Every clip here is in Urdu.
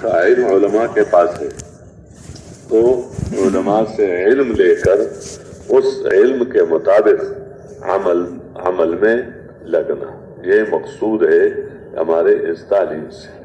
کا علم علماء کے پاس ہے، تو علماء سے علم لے کر اس علم کے مطابق عمل میں لگنا، یہ مقصود ہے ہمارے اس تعلیم سے۔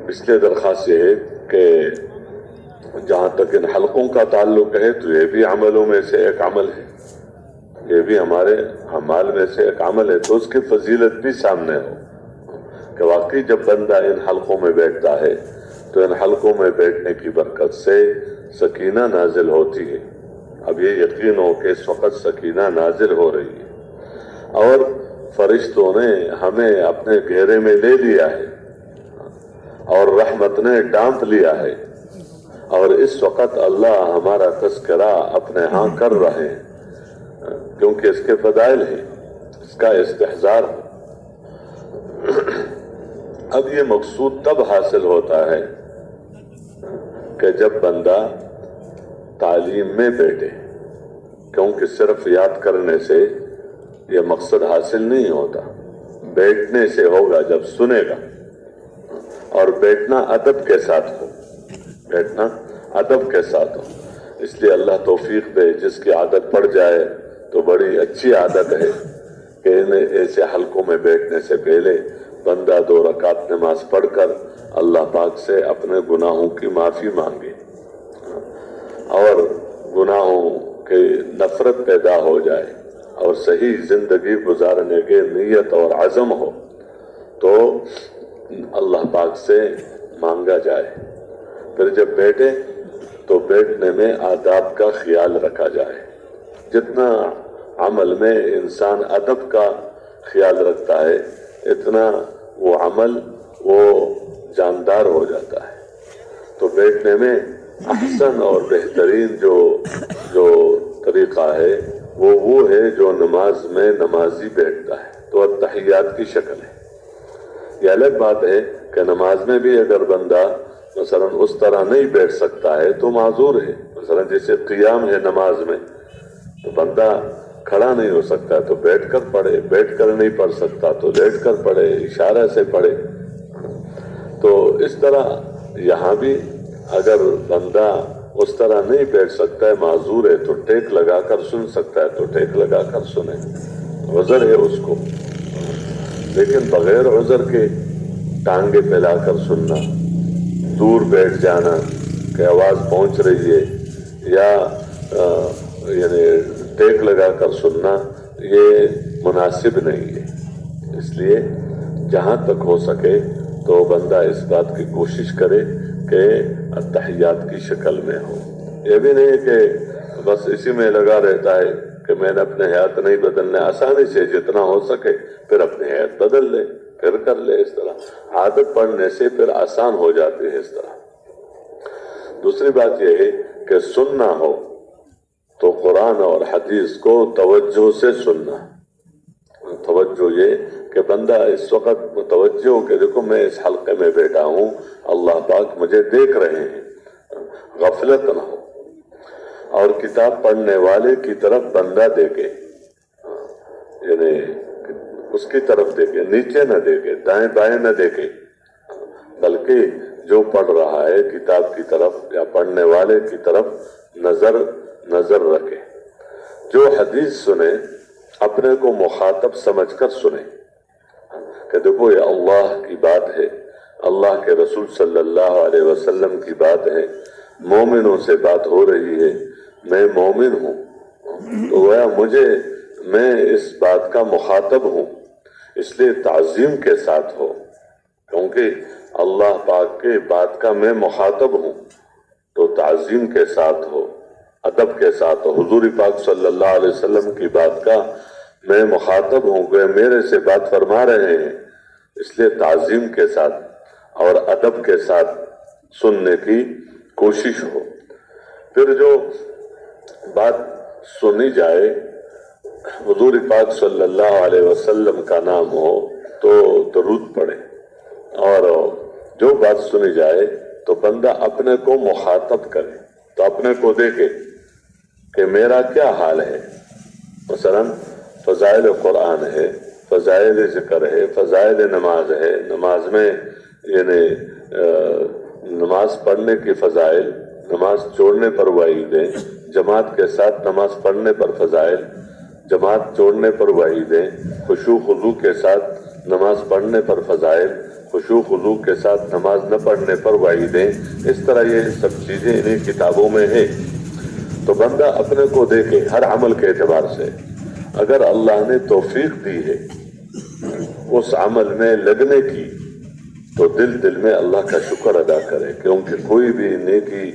اس لیے درخواست یہ ہے کہ جہاں تک ان حلقوں کا تعلق ہے تو یہ بھی عملوں میں سے ایک عمل ہے، یہ بھی ہمارے اعمال میں سے ایک عمل ہے، تو اس کی فضیلت بھی سامنے ہو کہ واقعی جب بندہ ان حلقوں میں بیٹھتا ہے تو ان حلقوں میں بیٹھنے کی برکت سے سکینہ نازل ہوتی ہے۔ اب یہ یقین ہو کہ اس وقت سکینہ نازل ہو رہی ہے اور فرشتوں نے ہمیں اپنے گھیرے میں لے لیا ہے اور رحمت نے ڈانپ لیا ہے، اور اس وقت اللہ ہمارا تذکرہ اپنے ہاں کر رہے ہیں کیونکہ اس کے فضائل ہیں، اس کا استحضار ہے۔ اب یہ مقصود تب حاصل ہوتا ہے کہ جب بندہ تعلیم میں بیٹھے، کیونکہ صرف یاد کرنے سے یہ مقصد حاصل نہیں ہوتا، بیٹھنے سے ہوگا جب سنے گا، اور بیٹھنا ادب کے ساتھ ہو، بیٹھنا ادب کے ساتھ ہو۔ اس لیے اللہ توفیق دے، جس کی عادت پڑ جائے تو بڑی اچھی عادت ہے کہ انہیں ایسے حلقوں میں بیٹھنے سے پہلے بندہ 2 رکعت نماز پڑھ کر اللہ پاک سے اپنے گناہوں کی معافی مانگے اور گناہوں کی نفرت پیدا ہو جائے اور صحیح زندگی گزارنے کے نیت اور عزم ہو تو اللہ پاک سے مانگا جائے۔ پھر جب بیٹھے تو بیٹھنے میں آداب کا خیال رکھا جائے۔ جتنا عمل میں انسان ادب کا خیال رکھتا ہے اتنا وہ عمل وہ جاندار ہو جاتا ہے۔ تو بیٹھنے میں احسن اور بہترین جو طریقہ ہے وہ ہے جو نماز میں نمازی بیٹھتا ہے، تو التحیات کی شکل ہے۔ یہ الگ بات ہے کہ نماز میں بھی اگر بندہ مثلا اس طرح نہیں بیٹھ سکتا ہے تو معذور ہے، مثلا جیسے قیام ہے نماز میں تو بندہ کھڑا نہیں ہو سکتا تو بیٹھ کر پڑھے، بیٹھ کر نہیں پڑھ سکتا تو لیٹ کر پڑھے، اشارہ سے پڑھے۔ تو اس طرح یہاں بھی اگر بندہ اس طرح نہیں بیٹھ سکتا ہے، معذور ہے، تو ٹیک لگا کر سن سکتا ہے تو ٹیک لگا کر سنے، عذر ہے اس کو۔ لیکن بغیر عذر کے ٹانگے پھیلا کر سننا، دور بیٹھ جانا کہ آواز پہنچ رہی ہے، یا یعنی ٹیک لگا کر سننا، یہ مناسب نہیں ہے۔ اس لیے جہاں تک ہو سکے تو بندہ اس بات کی کوشش کرے کہ التحیات کی شکل میں ہو۔ یہ بھی نہیں کہ بس اسی میں لگا رہتا ہے کہ میں نے اپنے حیات نہیں بدلنا، آسانی سے جتنا ہو سکے پھر اپنے حیات بدل لے، پھر کر لے۔ اس طرح عادت پڑنے سے پھر آسان ہو جاتی ہے۔ اس طرح دوسری بات یہ ہے کہ سننا ہو تو قرآن اور حدیث کو توجہ سے سننا۔ توجہ یہ کہ بندہ اس وقت متوجہ ہو کہ دیکھو میں اس حلقے میں بیٹھا ہوں، اللہ پاک مجھے دیکھ رہے ہیں، غفلت نہ ہو۔ اور کتاب پڑھنے والے کی طرف بندہ دیکھے، یعنی اس کی طرف دیکھے، نیچے نہ دیکھے، دائیں بائیں نہ دیکھے، بلکہ جو پڑھ رہا ہے کتاب کی طرف یا پڑھنے والے کی طرف نظر رکھے۔ جو حدیث سنے اپنے کو مخاطب سمجھ کر سنے کہ دیکھو یہ اللہ کی بات ہے، اللہ کے رسول صلی اللہ علیہ وسلم کی بات ہے، مومنوں سے بات ہو رہی ہے، میں مومن ہوں تو گویا میں اس بات کا مخاطب ہوں، اس لیے تعظیم کے ساتھ ہو، کیونکہ اللہ پاک کے بات کا میں مخاطب ہوں تو تعظیم کے ساتھ ہو، ادب کے ساتھ ہو۔ حضور پاک صلی اللہ علیہ وسلم کی بات کا میں مخاطب ہوں کہ میرے سے بات فرما رہے ہیں، اس لیے تعظیم کے ساتھ اور ادب کے ساتھ سننے کی کوشش ہو۔ پھر جو بات سنی جائے حضور پاک صلی اللہ علیہ وسلم کا نام ہو تو درود پڑھے، اور جو بات سنی جائے تو بندہ اپنے کو مخاطب کرے، تو اپنے کو دیکھے کہ میرا کیا حال ہے۔ مثلا فضائل قرآن ہے، فضائل ذکر ہے، فضائل نماز ہے، نماز میں یعنی نماز پڑھنے کی فضائل، نماز چھوڑنے پر وعیدیں، جماعت کے ساتھ نماز پڑھنے پر فضائل، جماعت چھوڑنے پر وعیدیں، خشوع خضوع کے ساتھ نماز پڑھنے پر فضائل، خشوع خضوع کے ساتھ نماز نہ پڑھنے پر وعیدیں، اس طرح یہ سب چیزیں انہیں کتابوں میں ہیں۔ تو بندہ اپنے کو دیکھے ہر عمل کے اعتبار سے، اگر اللہ نے توفیق دی ہے اس عمل میں لگنے کی تو دل میں اللہ کا شکر ادا کرے، کیونکہ کوئی بھی نیکی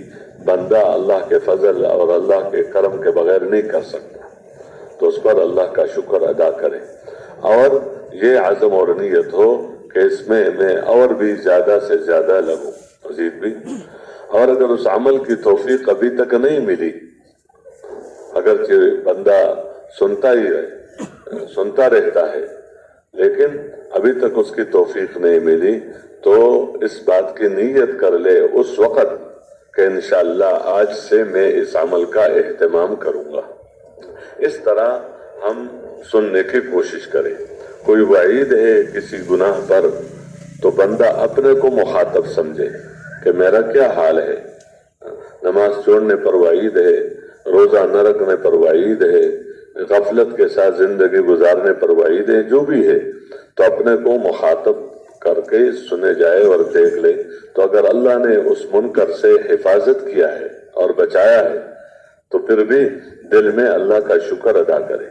بندہ اللہ کے فضل اور اللہ کے کرم کے بغیر نہیں کر سکتا، تو اس پر اللہ کا شکر ادا کرے، اور یہ عزم اور نیت ہو کہ اس میں اور بھی زیادہ سے زیادہ لگوں، مزید بھی۔ اور اگر اس عمل کی توفیق ابھی تک نہیں ملی، اگرچہ بندہ سنتا رہتا ہے لیکن ابھی تک اس کی توفیق نہیں ملی، تو اس بات کی نیت کر لے اس وقت کہ انشاءاللہ آج سے میں اس عمل کا اہتمام کروں گا۔ اس طرح ہم سننے کی کوشش کریں۔ کوئی وعید ہے کسی گناہ پر تو بندہ اپنے کو مخاطب سمجھے کہ میرا کیا حال ہے، نماز چھوڑنے پر وعید ہے، روزہ نہ رکھنے پر وعید ہے، غفلت کے ساتھ زندگی گزارنے پر وعید ہے، جو بھی ہے تو اپنے کو مخاطب کر کے سنے جائے اور دیکھ لے۔ تو اگر اللہ نے اس منکر سے حفاظت کیا ہے اور بچایا ہے تو پھر بھی دل میں اللہ کا شکر ادا کرے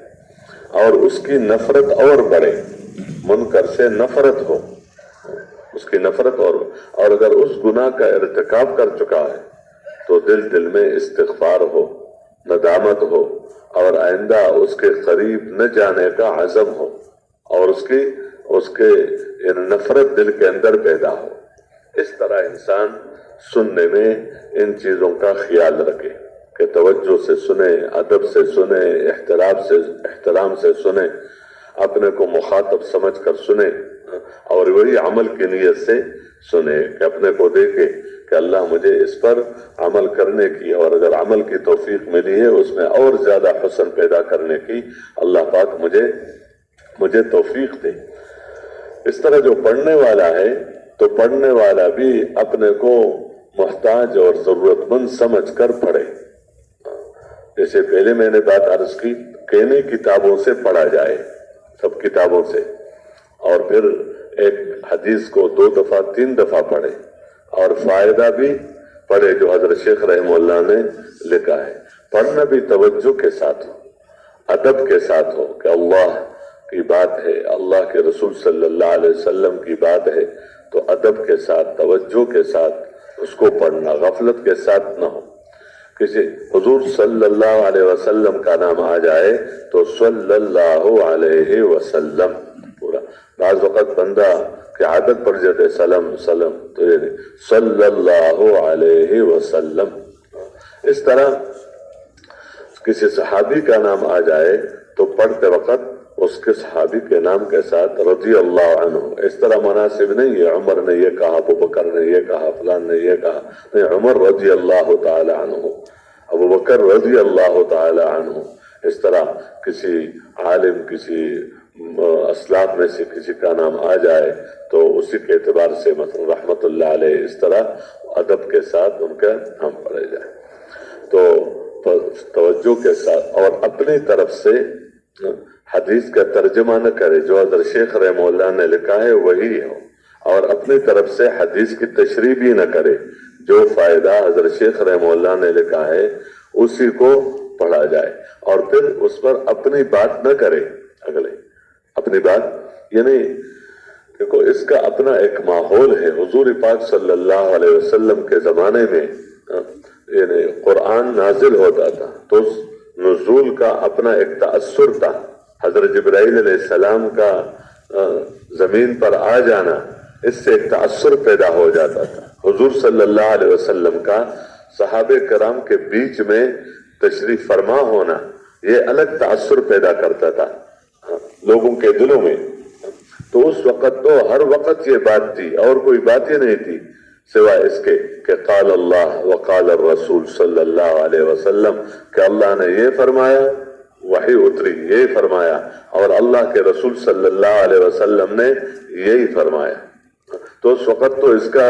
اور اس کی نفرت اور بڑھے، منکر سے نفرت ہو، اس کی نفرت اور اگر اس گناہ کا ارتکاب کر چکا ہے تو دل میں استغفار ہو، ندامت ہو، اور آئندہ اس کے قریب نہ جانے کا عزم ہو، اور اس کے نفرت دل کے اندر پیدا ہو۔ اس طرح انسان سننے میں ان چیزوں کا خیال رکھے کہ توجہ سے سنے، ادب سے سنے، احترام سے سنے، اپنے کو مخاطب سمجھ کر سنے، اور وہی عمل کی نیت سے سنے کہ اپنے کو دیکھے کہ اللہ مجھے اس پر عمل کرنے کی، اور اگر عمل کی توفیق ملی ہے اس میں اور زیادہ حسن پیدا کرنے کی اللہ پاک مجھے توفیق دے۔ اس طرح جو پڑھنے والا ہے تو پڑھنے والا بھی اپنے کو محتاج اور ضرورت مند سمجھ کر پڑھے۔ جیسے پہلے میں نے بات عرض کی کہ انہیں کتابوں سے پڑھا جائے، سب کتابوں سے، اور پھر ایک حدیث کو 2 دفعہ 3 دفعہ پڑھے، اور فائدہ بھی پڑھے جو حضرت شیخ رحمہ اللہ نے لکھا ہے۔ پڑھنا بھی توجہ کے ساتھ ہو، ادب کے ساتھ ہو کہ اللہ کی بات ہے، اللہ کے رسول صلی اللہ علیہ وسلم کی بات ہے، تو ادب کے ساتھ، توجہ کے ساتھ اس کو پڑھنا، غفلت کے ساتھ نہ ہو۔ کسی حضور صلی اللہ علیہ وسلم کا نام آ جائے تو صلی اللہ علیہ وسلم پورا، بعض وقت بندہ کی عادت پڑ جاتے سلم تو یہ نہیں، صلی اللہ علیہ وسلم۔ اس طرح کسی صحابی کا نام آ جائے تو پڑھتے وقت اس کے صحابی کے نام کے ساتھ رضی اللہ عنہ، اس طرح مناسب نہیں ہے عمر نے یہ کہا، ابو بکر نے یہ کہا، فلان نے یہ کہا، نہیں، عمر رضی اللہ تعالی عنہ، ابو بکر رضی اللہ تعالی عنہ۔ اس طرح کسی عالم، کسی اسلاف میں سے کسی کا نام آ جائے تو اسی کے اعتبار سے مثلا رحمت اللہ علیہ، اس طرح ادب کے ساتھ ان کا نام پڑھے جائے۔ تو توجہ کے ساتھ، اور اپنی طرف سے حدیث کا ترجمہ نہ کرے، جو حضرت شیخ رحمہ اللہ نے لکھا ہے وہی ہو، اور اپنی طرف سے حدیث کی تشریح بھی نہ کرے، جو فائدہ حضرت شیخ رحمہ اللہ نے لکھا ہے اسی کو پڑھا جائے، اور پھر اس پر اپنی بات نہ کرے، اپنی بات، یعنی دیکھو اس کا اپنا ایک ماحول ہے۔ حضور پاک صلی اللہ علیہ وسلم کے زمانے میں یعنی قرآن نازل ہوتا تھا تو اس نزول کا اپنا ایک تأثر تھا۔ حضرت جبرائیل علیہ السلام کا زمین پر آ جانا، اس سے ایک تأثر پیدا ہو جاتا تھا۔ حضور صلی اللہ علیہ وسلم کا صحابہ کرام کے بیچ میں تشریف فرما ہونا، یہ الگ تأثر پیدا کرتا تھا لوگوں کے دلوں میں۔ تو اس وقت تو ہر وقت یہ بات تھی، اور کوئی بات ہی نہیں تھی سوائے اس کے کہ قال اللہ وقال الرسول صلی اللہ علیہ وسلم، کہ اللہ نے یہ فرمایا، وحی اتری یہ فرمایا، اور اللہ کے رسول صلی اللہ علیہ وسلم نے یہی فرمایا۔ تو اس وقت تو اس کا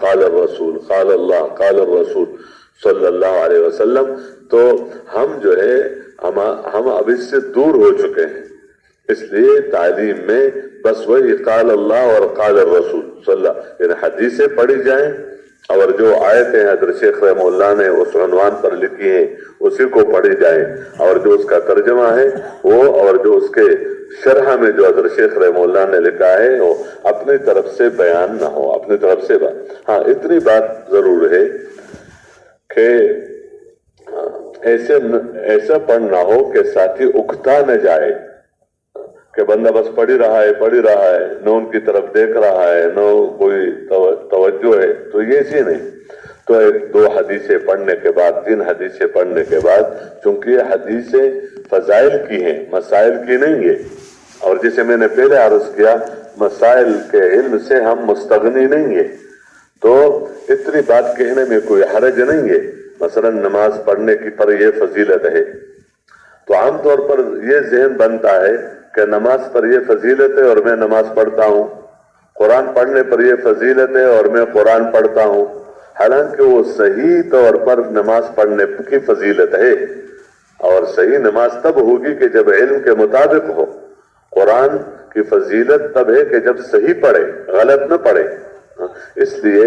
قال الرسول قال اللہ قال الرسول صلی اللہ علیہ وسلم. تو ہم جو ہے ہم اب اس سے دور ہو چکے ہیں، اس لیے تعلیم میں بس وہی قال اللہ اور قال الرسول صلی اللہ، یعنی حدیثیں پڑھی جائیں اور جو آیتیں حضرت شیخ رحمہ اللہ نے اس عنوان پر لکھی ہیں اسی کو پڑھی جائیں، اور جو اس کا ترجمہ ہے وہ، اور جو اس کے شرح میں جو حضرت شیخ رحمہ اللہ نے لکھا ہے وہ اپنی طرف سے بیان نہ ہو، اپنی طرف سے ہاں اتنی بات ضرور ہے کہ ایسا پڑھنا ہو کہ ساتھی اکتا نہ جائے کہ بندہ بس پڑھ ہی رہا ہے، نہ ان کی طرف دیکھ رہا ہے، نہ کوئی توجہ ہے، تو یہ سی نہیں. تو ایک دو حدیثیں پڑھنے کے بعد، 3 حدیثیں پڑھنے کے بعد، چونکہ یہ حدیثیں فضائل کی ہیں، مسائل کی نہیں ہے، اور جسے میں نے پہلے عرض کیا مسائل کے علم سے ہم مستغنی نہیں ہے، تو اتنی بات کہنے میں کوئی حرج نہیں ہے. مثلا نماز پڑھنے کی پر یہ فضیلت ہے، تو عام طور پر یہ ذہن بنتا ہے کہ نماز پر یہ فضیلت ہے اور میں نماز پڑھتا ہوں، قرآن پڑھنے پر یہ فضیلت ہے اور میں قرآن پڑھتا ہوں، حالانکہ وہ صحیح طور پر نماز پڑھنے کی فضیلت ہے، اور صحیح نماز تب ہوگی کہ جب علم کے مطابق ہو. قرآن کی فضیلت تب ہے کہ جب صحیح پڑھے، غلط نہ پڑھے. اس لیے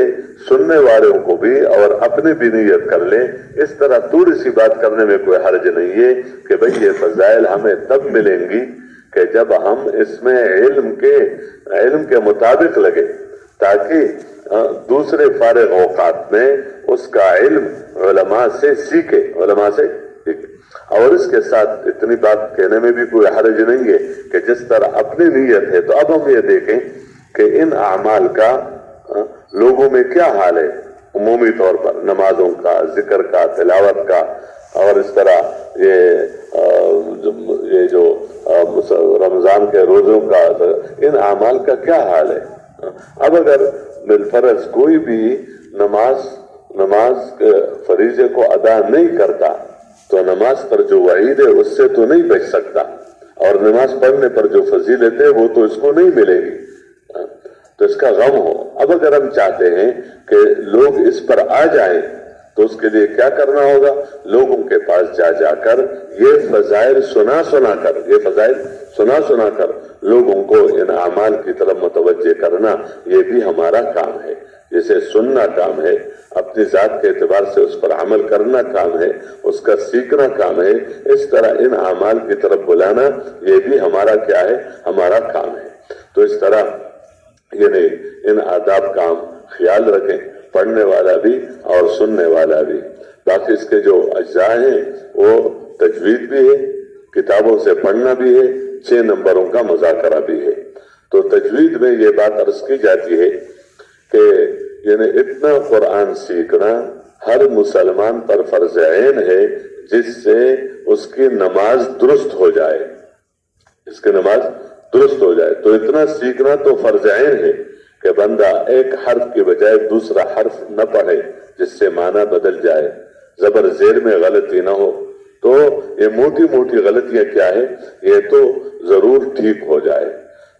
سننے والوں کو بھی اور اپنے بھی نیت کر لیں. اس طرح تھوڑی سی بات کرنے میں کوئی حرج نہیں ہے کہ بھئی یہ فضائل ہمیں تب ملیں گی کہ جب ہم اس میں علم کے مطابق لگے، تاکہ دوسرے فارغ اوقات میں اس کا علم علماء سے سیکھے. اور اس کے ساتھ اتنی بات کہنے میں بھی کوئی حرج نہیں ہے کہ جس طرح اپنی نیت ہے، تو اب ہم یہ دیکھیں کہ ان اعمال کا لوگوں میں کیا حال ہے عمومی طور پر، نمازوں کا، ذکر کا، تلاوت کا، اور اس طرح یہ جو رمضان کے روزوں کا، ان اعمال کا کیا حال ہے. اب اگر بالفرض کوئی بھی نماز کے فریضے کو ادا نہیں کرتا تو نماز پر جو وعید ہے اس سے تو نہیں بچ سکتا، اور نماز پڑھنے پر جو فضیلت ہے وہ تو اس کو نہیں ملے گی، تو اس کا غم ہو. اب اگر ہم چاہتے ہیں کہ لوگ اس پر آ جائیں تو اس کے لیے کیا کرنا ہوگا؟ لوگوں کے پاس جا کر یہ فضائل سنا کر لوگوں کو ان اعمال کی طرف متوجہ کرنا، یہ بھی ہمارا کام ہے. جسے سننا کام ہے، اپنی ذات کے اعتبار سے اس پر عمل کرنا کام ہے، اس کا سیکھنا کام ہے. اس طرح ان اعمال کی طرف بلانا یہ بھی ہمارا کیا ہے؟ ہمارا کام ہے. تو اس طرح یعنی ان آداب کا ہم خیال رکھیں، پڑھنے والا بھی اور سننے والا بھی. باقی اس کے جو اجزاء ہیں وہ تجوید بھی ہے، کتابوں سے پڑھنا بھی ہے، 6 نمبروں کا مذاکرہ بھی ہے. تو تجوید میں یہ بات عرض کی جاتی ہے کہ یعنی اتنا قرآن سیکھنا ہر مسلمان پر فرض عین ہے جس سے اس کی نماز درست ہو جائے، اس کی نماز درست ہو جائے. تو اتنا سیکھنا تو فرض عین ہے کہ بندہ ایک حرف کی بجائے دوسرا حرف نہ پڑھے جس سے معنی بدل جائے، زبر زیر میں غلطی نہ ہو. تو یہ موٹی موٹی غلطیاں کیا ہے، یہ تو ضرور ٹھیک ہو جائے.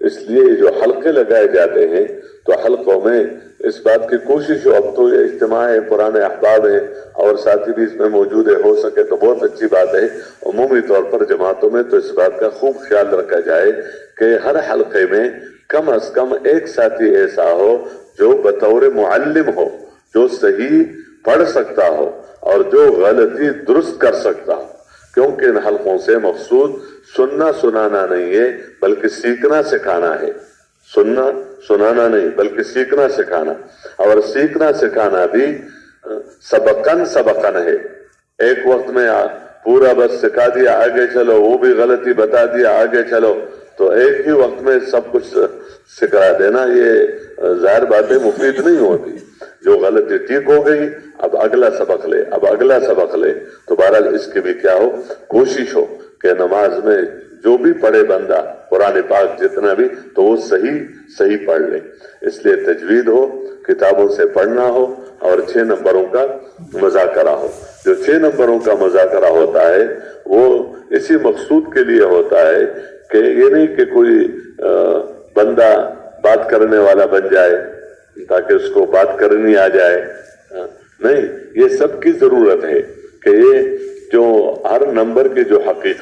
اس لیے جو حلقے لگائے جاتے ہیں تو حلقوں میں اس بات کی کوشش ہو. اب تو یہ اجتماع ہے، پرانے احباب ہیں اور ساتھی بھی اس میں موجود ہے، ہو سکے تو بہت اچھی بات ہے. عمومی طور پر جماعتوں میں تو اس بات کا خوب خیال رکھا جائے کہ ہر حلقے میں کم از کم ایک ساتھی ایسا ہو جو بطور معلم ہو، جو صحیح پڑھ سکتا ہو اور جو غلطی درست کر سکتا ہو. کیونکہ ان حلقوں سے مقصود سننا سنانا نہیں ہے بلکہ سیکھنا سکھانا ہے. سننا سنانا نہیں بلکہ سیکھنا سکھانا، اور سیکھنا سکھانا بھی سبقن ہے. ایک وقت میں پورا بس سکھا دیا آگے چلو، وہ بھی غلطی بتا دیا آگے چلو، تو ایک ہی وقت میں سب کچھ سکھا دینا یہ ظاہر باتیں مفید نہیں ہوتی. جو غلطی ٹھیک ہو گئی اب اگلا سبق لے، اب اگلا سبق لے. تو بہرحال اس کی بھی کیا ہو، کوشش ہو کہ نماز میں جو بھی پڑھے بندہ قرآن پاک جتنا بھی تو وہ صحیح پڑھ لے. اس لیے تجوید ہو، کتابوں سے پڑھنا ہو اور 6 نمبروں کا مذاکرہ ہو. جو 6 نمبروں کا مذاکرہ ہوتا ہے وہ اسی مقصود کے لیے ہوتا ہے کہ یہ نہیں کہ کوئی بندہ بات کرنے والا بن جائے تاکہ اس کو بات کرنی آ جائے، نہیں، یہ سب کی ضرورت ہے کہ یہ جو ہر نمبر کی جو حقیقت